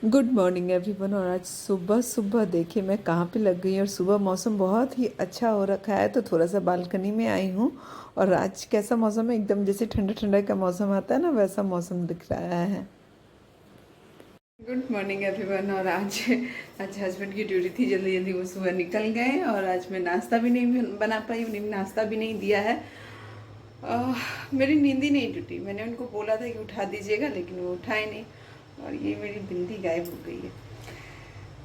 Good morning everyone. और आज सुबह सुबह देखिए मैं कहाँ पे लग गई। और सुबह मौसम बहुत ही अच्छा हो रखा है तो थोड़ा सा बालकनी में आई हूँ। और आज कैसा मौसम है, एकदम जैसे ठंडा ठंडा का मौसम आता है ना, वैसा मौसम दिख रहा है। Good morning everyone. और आज आज हस्बैंड की ड्यूटी थी, जल्दी जल्दी वो सुबह निकल गए और आज मैं नाश्ता भी नहीं बना पाई, उन्हें नाश्ता भी नहीं दिया है। मेरी नींद ही नहीं टूटी। मैंने उनको बोला था कि उठा दीजिएगा, लेकिन वो उठाए नहीं। और ये मेरी बिंदी गायब हो गई है।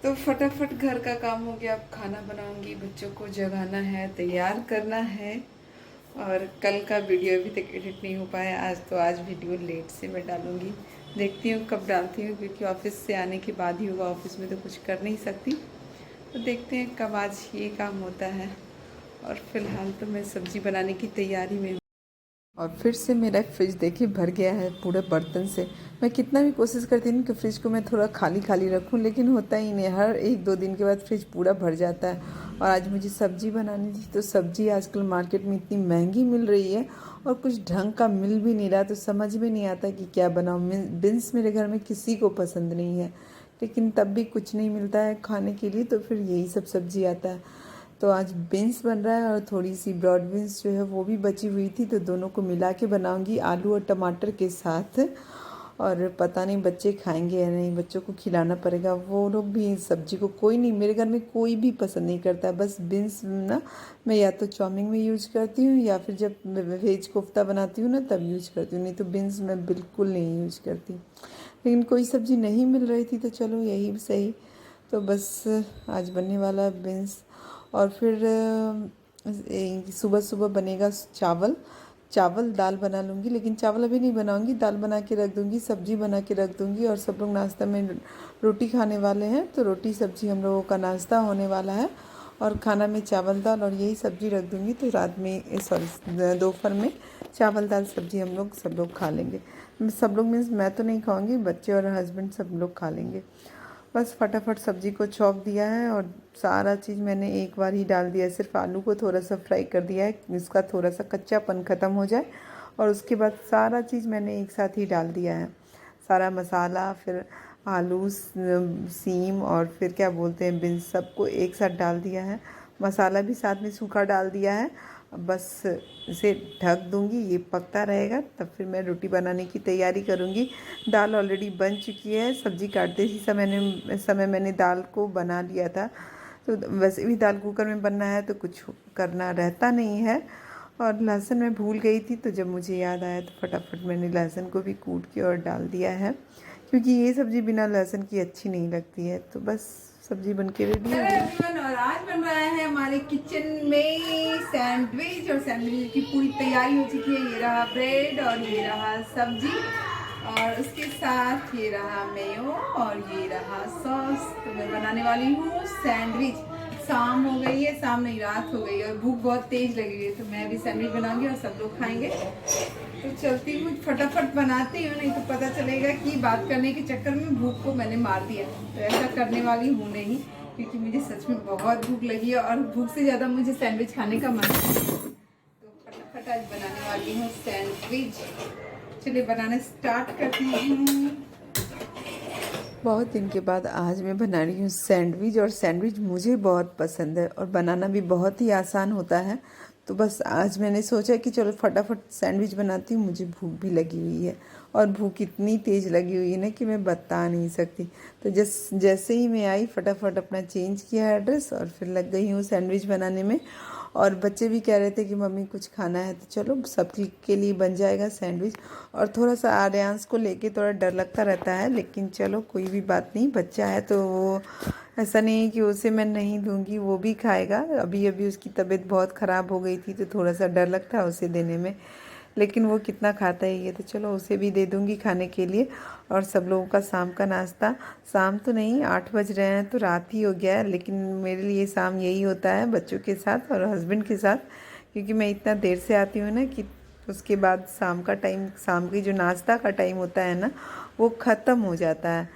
तो फटाफट घर का काम हो गया। अब खाना बनाऊंगी, बच्चों को जगाना है, तैयार करना है। और कल का वीडियो अभी तक एडिट नहीं हो पाया आज, तो आज वीडियो लेट से मैं डालूंगी। देखती हूँ कब डालती हूँ, क्योंकि ऑफिस से आने के बाद ही होगा, ऑफिस में तो कुछ कर नहीं सकती। तो देखते हैं कब आज ये काम होता है। और फिलहाल तो मैं सब्ज़ी बनाने की तैयारी में। और फिर से मेरा फ्रिज देखिए भर गया है पूरे बर्तन से। मैं कितना भी कोशिश करती हूँ कि फ्रिज को मैं थोड़ा खाली खाली रखूँ, लेकिन होता ही नहीं। हर एक दो दिन के बाद फ्रिज पूरा भर जाता है। और आज मुझे सब्ज़ी बनानी थी, तो सब्ज़ी आजकल मार्केट में इतनी महंगी मिल रही है और कुछ ढंग का मिल भी नहीं रहा, तो समझ में नहीं आता कि क्या बनाऊँ। बीन्स मेरे घर में किसी को पसंद नहीं है, लेकिन तब भी कुछ नहीं मिलता है खाने के लिए, तो फिर यही सब सब्ज़ी आता है। तो आज बीन्स बन रहा है और थोड़ी सी ब्रॉड बीन्स जो है वो भी बची हुई थी, तो दोनों को मिला के बनाऊंगी आलू और टमाटर के साथ। और पता नहीं बच्चे खाएंगे या नहीं, बच्चों को खिलाना पड़ेगा। वो लोग भी इस सब्जी को, कोई नहीं, मेरे घर में कोई भी पसंद नहीं करता। बस बीन्स ना मैं या तो चाउमीन में यूज करती हूँ, या फिर जब वेज कोफ्ता बनाती हूँ ना तब यूज करती हूँ, नहीं तो बीन्स मैं बिल्कुल नहीं यूज करती। लेकिन कोई सब्ज़ी नहीं मिल रही थी, तो चलो यही सही। तो बस आज बनने वाला बीन्स। और फिर सुबह सुबह बनेगा चावल। चावल दाल बना लूँगी, लेकिन चावल अभी नहीं बनाऊँगी, दाल बना के रख दूँगी, सब्ज़ी बना के रख दूँगी। और सब लोग नाश्ता में रोटी खाने वाले हैं, तो रोटी सब्ज़ी हम लोगों का नाश्ता होने वाला है। और खाना में चावल दाल और यही सब्ज़ी रख दूँगी, तो रात में सॉरी दोपहर में चावल दाल सब्ज़ी हम लोग सब लोग खा लेंगे। सब लोग मीन्स मैं तो नहीं खाऊँगी, बच्चे और हस्बैंड सब लोग खा लेंगे। बस फटाफट सब्ज़ी को चॉप दिया है और सारा चीज़ मैंने एक बार ही डाल दिया है। सिर्फ आलू को थोड़ा सा फ्राई कर दिया है, इसका थोड़ा सा कच्चापन ख़त्म हो जाए। और उसके बाद सारा चीज़ मैंने एक साथ ही डाल दिया है, सारा मसाला, फिर आलू, सीम और फिर क्या बोलते हैं बीन्स, सबको एक साथ डाल दिया है। मसाला भी साथ में सूखा डाल दिया है। बस इसे ढक दूंगी, ये पकता रहेगा, तब फिर मैं रोटी बनाने की तैयारी करूंगी। दाल ऑलरेडी बन चुकी है, सब्ज़ी काटते ही समय मैंने दाल को बना लिया था। तो वैसे भी दाल कुकर में बनना है तो कुछ करना रहता नहीं है। और लहसुन मैं भूल गई थी, तो जब मुझे याद आया तो फटाफट मैंने लहसुन को भी कूट के और डाल दिया है, क्योंकि ये सब्ज़ी बिना लहसुन की अच्छी नहीं लगती है। तो बस सब्ज़ी बन के रेडी हो गई। और आज बन रहा है हमारे किचन में सैंडविच, और सैंडविच की पूरी तैयारी हो चुकी है। ये रहा ब्रेड और ये रहा सब्जी, और उसके साथ ये रहा मेयो और ये रहा सॉस। तो मैं बनाने वाली हूँ सैंडविच। शाम हो गई है, शाम नहीं रात हो गई, और भूख बहुत तेज लगी है, तो मैं भी सैंडविच बनाऊंगी और सब लोग खाएंगे। तो चलती हूँ, फटाफट बनाती हूँ, नहीं तो पता चलेगा कि बात करने के चक्कर में भूख को मैंने मार दिया। तो ऐसा करने वाली हूँ नहीं, क्योंकि मुझे सच में बहुत भूख लगी है और भूख से ज़्यादा मुझे सैंडविच खाने का मन है। तो फटाफट आज बनाने वाली हूँ सैंडविच। चलिए बनाना स्टार्ट करती हूँ। बहुत दिन के बाद आज मैं बना रही हूँ सैंडविच, और सैंडविच मुझे बहुत पसंद है और बनाना भी बहुत ही आसान होता है। तो बस आज मैंने सोचा कि चलो फटाफट सैंडविच बनाती हूँ। मुझे भूख भी लगी हुई है, और भूख इतनी तेज़ लगी हुई है ना कि मैं बता नहीं सकती। तो जैसे ही मैं आई फटाफट अपना चेंज किया एड्रेस और फिर लग गई हूँ सैंडविच बनाने में। और बच्चे भी कह रहे थे कि मम्मी कुछ खाना है, तो चलो सबके लिए बन जाएगा सैंडविच। और थोड़ा सा आर्यांश को लेके थोड़ा डर लगता रहता है, लेकिन चलो कोई भी बात नहीं, बच्चा है तो वो ऐसा नहीं है कि उसे मैं नहीं दूंगी, वो भी खाएगा। अभी अभी उसकी तबीयत बहुत ख़राब हो गई थी, तो थोड़ा सा डर लगता है उसे देने में, लेकिन वो कितना खाता ही है, तो चलो उसे भी दे दूंगी खाने के लिए। और सब लोगों का शाम का नाश्ता, शाम तो नहीं 8 बज रहे हैं तो रात ही हो गया है, लेकिन मेरे लिए शाम यही होता है बच्चों के साथ और हस्बैंड के साथ, क्योंकि मैं इतना देर से आती हूँ ना कि उसके बाद शाम का टाइम, शाम की जो नाश्ता का टाइम होता है ना, वो ख़त्म हो जाता है।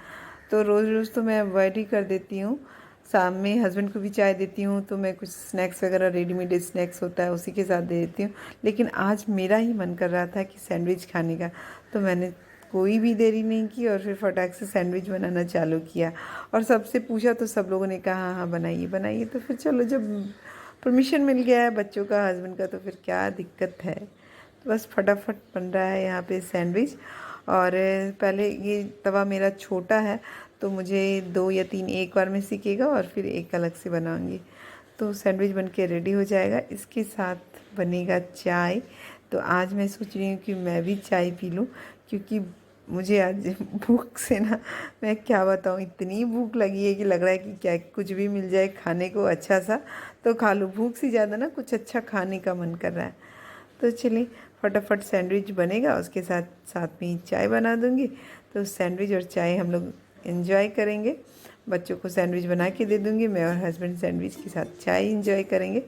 तो रोज़ रोज़ तो मैं अवॉइड ही कर देती हूँ। शाम में हस्बैंड को भी चाय देती हूँ, तो मैं कुछ स्नैक्स वगैरह, रेडीमेड स्नैक्स होता है उसी के साथ दे देती हूँ। लेकिन आज मेरा ही मन कर रहा था कि सैंडविच खाने का, तो मैंने कोई भी देरी नहीं की और फिर फटाक से सैंडविच बनाना चालू किया। और सबसे पूछा तो सब लोगों ने कहा हाँ हाँ बनाइए बनाइए। तो फिर चलो, जब परमिशन मिल गया है बच्चों का, हस्बैंड का, तो फिर क्या दिक्कत है। तो बस फटाफट बन रहा है यहाँ पे सैंडविच। और पहले ये तवा मेरा छोटा है तो मुझे 2 या 3 एक बार में सीखेगा और फिर एक अलग से बनाऊंगी। तो सैंडविच बन के रेडी हो जाएगा। इसके साथ बनेगा चाय। तो आज मैं सोच रही हूँ कि मैं भी चाय पी लूँ, क्योंकि मुझे आज भूख से ना, मैं क्या बताऊँ, इतनी भूख लगी है कि लग रहा है कि क्या कुछ भी मिल जाए खाने को अच्छा सा तो खा लूँ। भूख से ज़्यादा ना कुछ अच्छा खाने का मन कर रहा है। तो चलिए फटाफट सैंडविच बनेगा, उसके साथ साथ में ही चाय बना दूँगी। तो सैंडविच और चाय हम लोग एंजॉय करेंगे। बच्चों को सैंडविच बना के दे दूँगी मैं, और हस्बैंड सैंडविच के साथ चाय एंजॉय करेंगे।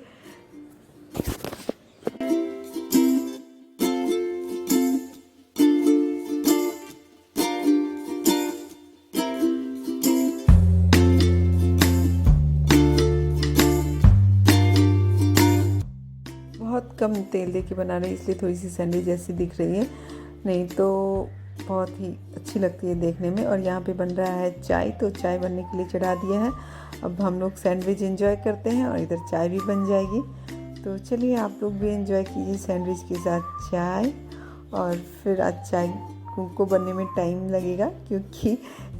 बहुत कम तेल दे के बना रहे हैं, इसलिए थोड़ी सी सैंडविच जैसी दिख रही है, नहीं तो बहुत ही अच्छी लगती है देखने में। और यहाँ पे बन रहा है चाय, तो चाय बनने के लिए चढ़ा दिया है। अब हम लोग सैंडविच एंजॉय करते हैं और इधर चाय भी बन जाएगी। तो चलिए आप लोग भी एंजॉय कीजिए सैंडविच के साथ चाय। और फिर आज चाय को बनने में टाइम लगेगा, क्योंकि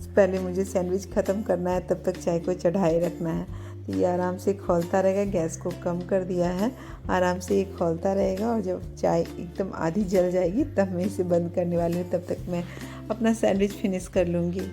पहले मुझे सैंडविच ख़त्म करना है, तब तक चाय को चढ़ाए रखना है। तो ये आराम से खौलता रहेगा, गैस को कम कर दिया है, आराम से ये खौलता रहेगा। और जब चाय एकदम आधी जल जाएगी तब मैं इसे बंद करने वाली हूँ, तब तक मैं अपना सैंडविच फिनिश कर लूँगी।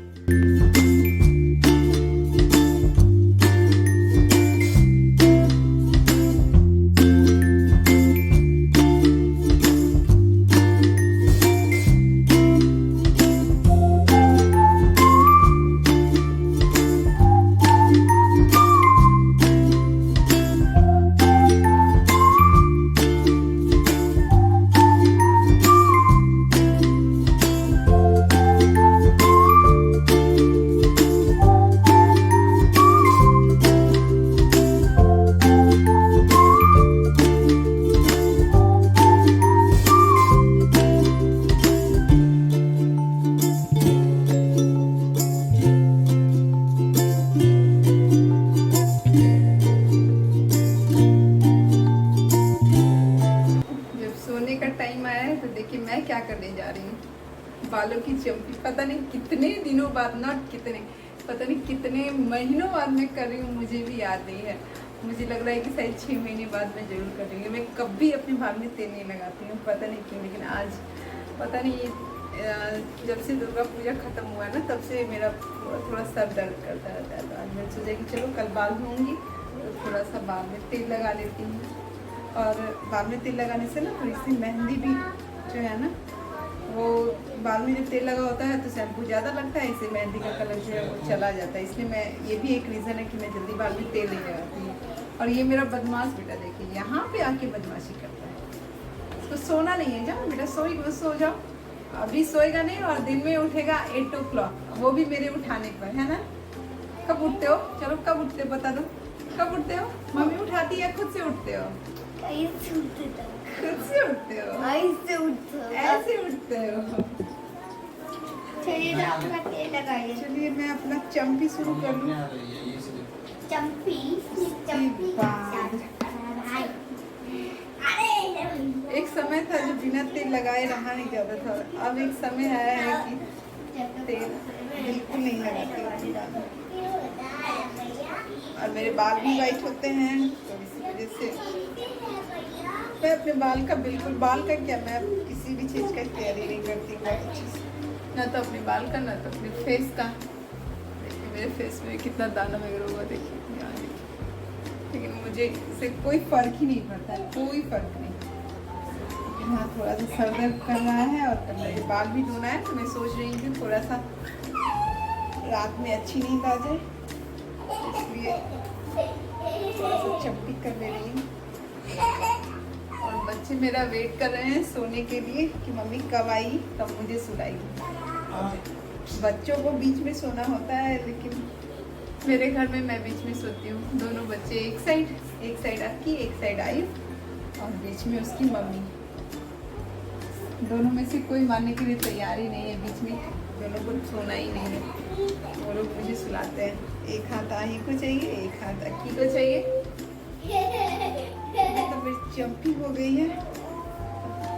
मैं क्या करने जा रही हूँ, बालों की चम्पी। पता नहीं कितने दिनों बाद, नॉट कितने, पता नहीं कितने महीनों बाद मैं कर रही हूँ, मुझे भी याद नहीं है। मुझे लग रहा है कि शायद 6 महीने बाद मैं जरूर कर रही हूँ। मैं कभी अपने बाल में तेल नहीं लगाती हूँ, पता नहीं क्यों, लेकिन आज पता नहीं, जब से दुर्गा पूजा ख़त्म हुआ है ना, तब से मेरा थोड़ा सर दर्द करता रहता है। तो आज मैंने सोचा कि चलो कल बाल धोऊंगी तो थोड़ा सा बाल में तेल लगा लेती हूँ। और बाल में तेल लगाने से ना थोड़ी सी मेहंदी भी जो है ना, वो बाल में जब तेल लगा होता है तो शैम्पू ज़्यादा लगता है, इससे मेहंदी का कलर जो है वो चला जाता है। इसलिए मैं, ये भी एक रीज़न है कि मैं जल्दी बाल में तेल नहीं लगाती हूँ। और ये मेरा बदमाश बेटा देखिए, यहाँ पे आके बदमाशी करता है। तो सोना नहीं है, जाओ बेटा सो जाओ। अभी सोएगा नहीं और दिन में उठेगा 8 o'clock, वो भी मेरे उठाने पर, है ना। कब उठते हो, चलो कब उठते हो बता दो, कब उठते हो? मम्मी उठाती है, खुद से उठते हो? खुद से उठते हो? ऐसे उठते हो? चलिए मैं अपना चम्पी शुरू कर लूँ। एक समय था जो बिना तेल लगाए रहा नहीं जाता था, अब एक समय आया है कि तेल बिल्कुल नहीं लगाती। और मेरे बाल भी वाइट होते हैं, तो इसी वजह से मैं अपने बाल का बिल्कुल, बाल का क्या, मैं किसी भी चीज़ का केयर ही नहीं करती बहुत अच्छे से, ना तो अपने बाल का ना तो अपने फेस का। देखिए मेरे फेस में कितना दाना वगैरह हुआ, देखिए यहाँ देखिए। लेकिन मुझे इससे कोई फ़र्क ही नहीं पड़ता है, कोई फ़र्क नहीं। लेकिन हाँ थोड़ा सा सर दर्द कर रहा है और कल मेरे बाल भी धोना है, तो मैं सोच रही हूँ कि थोड़ा सा रात में अच्छी नींद आ जाए, इसलिए थोड़ा सा चम्पी कर ले रही हूँ। और बच्चे मेरा वेट कर रहे हैं सोने के लिए कि मम्मी कब आई तब मुझे सुलाएगी। और बच्चों को बीच में सोना होता है, लेकिन मेरे घर में मैं बीच में सोती हूँ। दोनों बच्चे एक साइड अक्की, एक साइड आई, और बीच में उसकी मम्मी। दोनों में से कोई मानने के लिए तैयार ही नहीं है, बीच में दोनों को सोना ही नहीं है। वो लोग मुझे सुलाते हैं, एक हाथ आही को चाहिए, एक हाथ अक्की को चाहिए। तो फिर चंपी हो गई है,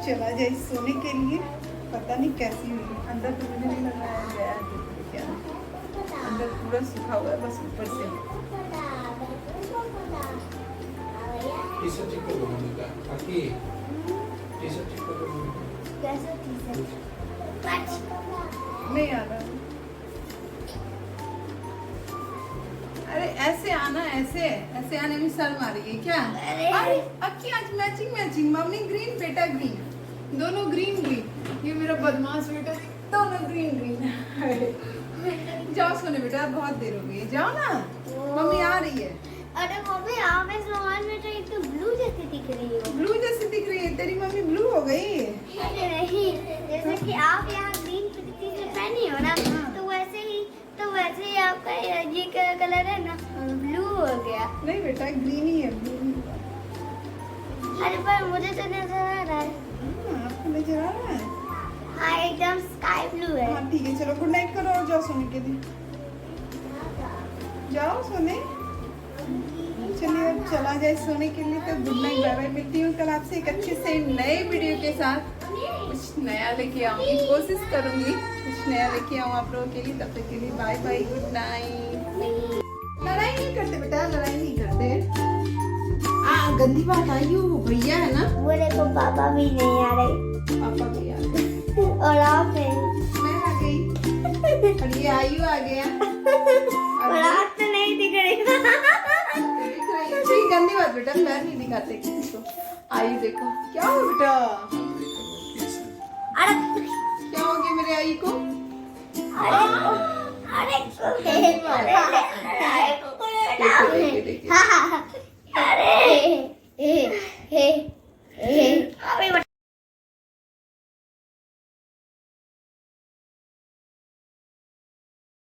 चला जाए सोने के लिए। पता नहीं कैसी हुई, अंदर तो मुझे नहीं लग रहा है गया है क्या, अंदर पूरा सूखा हुआ है, बस ऊपर से। टी-शर्ट चिपको दो मम्मी का। काकी, टी-शर्ट चिपको दो मम्मी का। नहीं आ रहा। अरे ऐसे आना, ऐसे ऐसे आने में शर्म आ रही है क्या? अरे अक्की आज मैचिंग मैचिंग, मम्मी ग्रीन बेटा ग्रीन, दोनों ग्रीन ग्रीन। ये मेरा बदमाश बेटा दोनों ग्रीन ग्रीन। जाओ सोने बेटा, बहुत देर हो गई है, जाओ ना, मम्मी आ रही है। अरे मम्मी आप इस मोबाइल में तो एक तो ब्लू जैसी दिख रही हो। ब्लू जैसी दिख रही है, तेरी मम्मी ब्लू हो गई। अरे नहीं, जैसे कि आप यहाँ ग्रीन कुर्ती जो पहनी हो ना, तो वैसे ही आपका ये कलर है ना, ब्लू हो गया। नहीं बेटा ग्रीन ही है, ब्लू नहीं। अरे पर मुझे तो नजर आ रहा है। आपको नजर आ रहा है? हाँ एकदम स्काई ब्लू है। हाँ ठीक है, चलो गुड नाइट करो और जाओ सोने के लिए। जाओ सोने। चलिए अब चला जाए सोने के लिए, तो गुड नाइट, बाय बाय। मिलती हूँ कल आपसे एक अच्छे से नए वीडियो के साथ। कुछ नया लेके आऊंगी, कोशिश करूंगी कुछ नया लेके आऊँ आप लोगों के लिए। तब तक के लिए बाय बाय, गुड नाइट। लड़ाई नहीं करते बेटा, लड़ाई नहीं करते। गंदी बात आई हो, भैया है ना, वो देखो पापा भी नहीं आ रहे पापा भी आ गए और आप नहीं। मैं आ गई और ये आयु आ गया और आप तो नहीं दिख रही। ठीक, गंदी बात बेटा, पैर नहीं दिखाते किसी को। आयु देखो क्या हो बेटा, अरे क्या हो गया मेरे आई को? अरे देखिए, देखिए, देखिए। अरे